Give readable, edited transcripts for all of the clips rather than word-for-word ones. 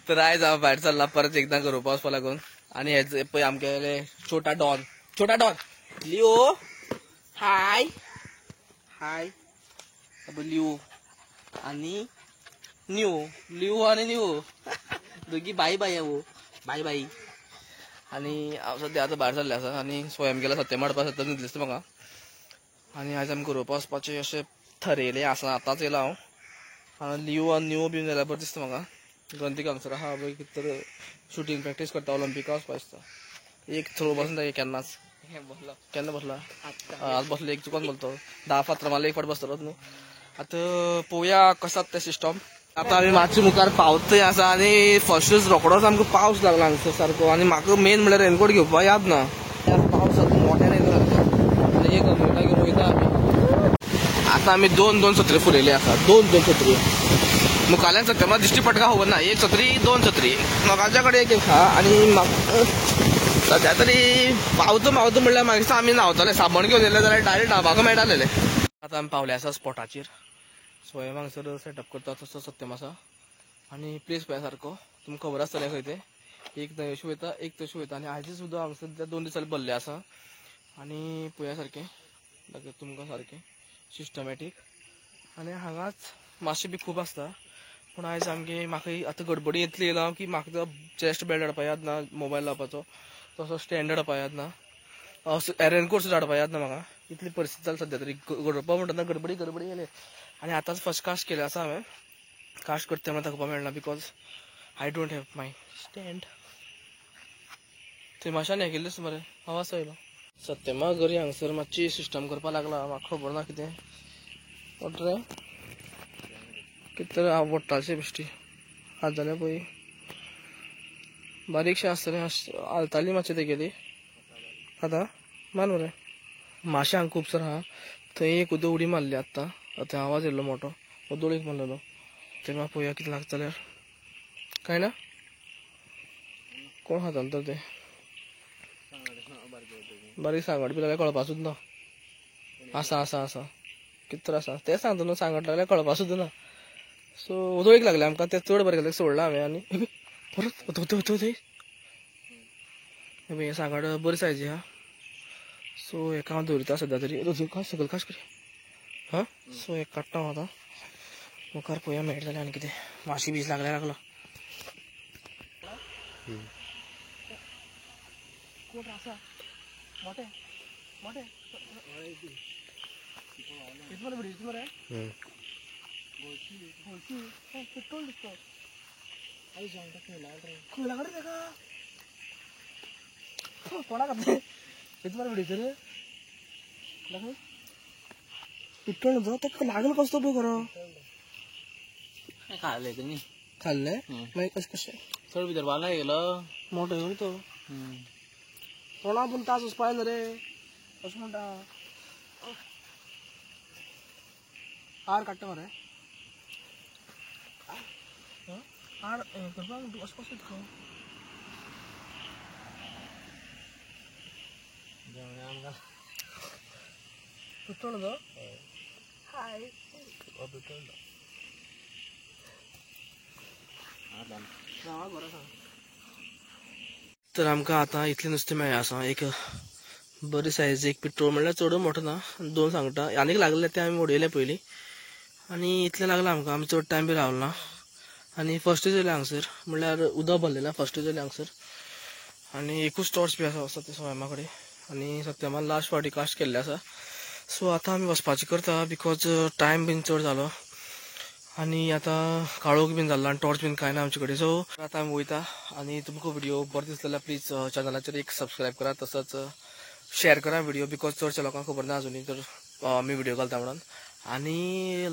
तर आयज हांव भायर सरला परत एकदा गरोवपा वचपा लागून आनी हे पळय आमगेले छोटा डॉन लिओ हाय हाय लिओ आनी लिओ आनी न्यू दोगी बाय बाय बाय बाय आनी हांव सद्या आतां भायर सरले आसा आनी स्वयं गेला सत्य मारपा सत्ता न्हिदलें दिसता म्हाका आनी आयज आमी गरोवपा वचपाचें अशें थरयलें आसा आतांच येयला हांव लिओ आनी न्यू बीन जाल्यार बरें दिसता म्हाका गंतीक हांगसर आहा पळय कितें तर शुटींग प्रॅक्टीस करता ऑलिंपिका वचपा दिसता एक थ्रो बसून जाय केन्नाच केन्ना बसला आज बसलो एक चुकोन बोलतो 10 फातर मारले एक फावट बसतलोच न्हू आतां पळोवया कसो ते सिस्टम आतां आमी मातशे मुखार पावतय आसा आनी फर्स्टच रोखडोच आमकां पावस लागला हांगसर सारको आनी म्हाका मेन म्हणल्यार रेनकोट घेवपा याद ना पावस मोठ्यान येता आनी एक घेवन वयता आमी आतां आमी दोन छत्री फुलयले आसा दोन छत्री मुखाल्यान सत्य म्हाका दिश्टी पडटा खबर ना एक छत्री दोन छत्री म्हाकाच्या कडेन एक आहा आनी म्हाका सद्या तरी पावतो म्हणल्यार म्हाका दिसता आमी न्हांवतले साबण घेवन येयले जाल्यार डायरेक्ट न्हांवपाक मेळटालें आतां आमी पावले आसा स्पॉटाचेर स्वयं हांगसर सेटअप करता तसो सत्यम आसा आनी प्लेस पळय सारको तुमकां खबर आसतलें खंय तें एक अशें वयता एक तशें वयता आनी आयज सुद्दां हांगसर 2 दीस जाले भरले आसा आनी पळया सारकें दाखयता तुमकां सारकें सिस्टमॅटीक आनी हांगाच मातशें बी खूब आसता पूण आयज म्हाका आतां गडबडी इतली येयला की म्हाका चेस्ट बेल्ट हाडपा याद ना मोबायल लावपाचो तसो स्टँड हाडपा याद ना रेनकोट सुद्दां हाडपा याद ना म्हाका इतली परिस्थिती जाली सद्या तरी गडोवपा म्हणटा गडबडी येयले आनी आतांच फर्स्ट कास्ट केले आसा हांवें कास्ट करता तेन्ना दाखोवपा मेळना because I don't have my stand थंय मातशें हें केल्लें मरे आवाज येयलो सत्यमा गरी हांगसर मातशी सिस्टम करपा लागला म्हाका खबर ना कितें वॉट रे कितें तर आवडटाशें बेश्टी जाल्यार पळय बारीकशें आसतलें हालताली मातशें तेगेली आतां मान मरे माशें हांगा खूब सर आहा थंय एक उदक उडी मारली आतां थंय आवाज येयल्लो मोठो वदोळ एक मारलेलो तें म्हाका पळोवया कितें लागता जाल्यार काय ना कोण हातान तर तें बारीक सांगट बी लागल्यार कळपा सुद्दां ना आसा कितें तर आसा तें सांगता न्हू सांगट लागल्यार कळपा सुद्दां ना सो उदक एक लागलें आमकां तें चड बरें केलें सोडलां हांवें आनी परत हें सांगट बरी सायजी आहा सो हेका हांव दवरता सद्या तरी सकयल काश करी हां सो एक काडटा हांव आतां मुखार पळोवया मेळटा जाल्यार आनी कितें माशी बीज लागलो आसा मोठे पेट्रोल दिसतो खंय लागले तेका कोणा घातले कितें बरें भिडिचो रे पेट्रोल जो तेका लागलो कसो पळय खरो खाल्ले तुमी खाल्ले मागीर कशें चड भितर बाला गेलो मोठो येवन तो तोंडा पूण तास वचपा जाय रे अशें म्हणटा हार काडटा मरे हार करपाक वचपाक सोदता पेट्रोल जो हाय पेट्रोल तर आमकां आतां इतलें नुस्तें मेळ्ळें आसा एक बरी सायज एक पेट्रोल म्हणल्यार चड मोठो ना 2 सांगटा आनीक लागले ते आमी उडयले पयलीं आनी इतलें लागलां आमकां आमी चड टायम बी रावलो ना आनी फर्स्टूच येयले हांगसर म्हणल्यार उदक भरलें ना फर्स्टूच येयले हांगसर आनी एकूच टॉर्च बी आसा ते स्वयमा कडेन आनी सत्यमा लास्ट फावटी कास्ट केल्ले आसा सो आतां आमी वचपाचें करता बिकॉज टायम बीन चड जालो आनी आतां काळोख बीन जाल्लो आनी टॉर्च बीन कांय ना आमचे कडेन सो आतां आमी वयता आनी तुमकां व्हिडिओ बरो दिसलो जाल्यार प्लीज चॅनलाचेर एक सबस्क्रायब करा तसोच शेअर करा व्हिडिओ बिकॉज चडशा लोकांक खबर ना अजुनी तर आमी व्हिडिओ घालता म्हणून आनी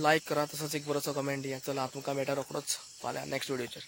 लायक करा तसोच एक बरोसो कमेंट दिया चला तुमकां मेळटा रोखडोच फाल्यां नेक्स्ट व्हिडिओचेर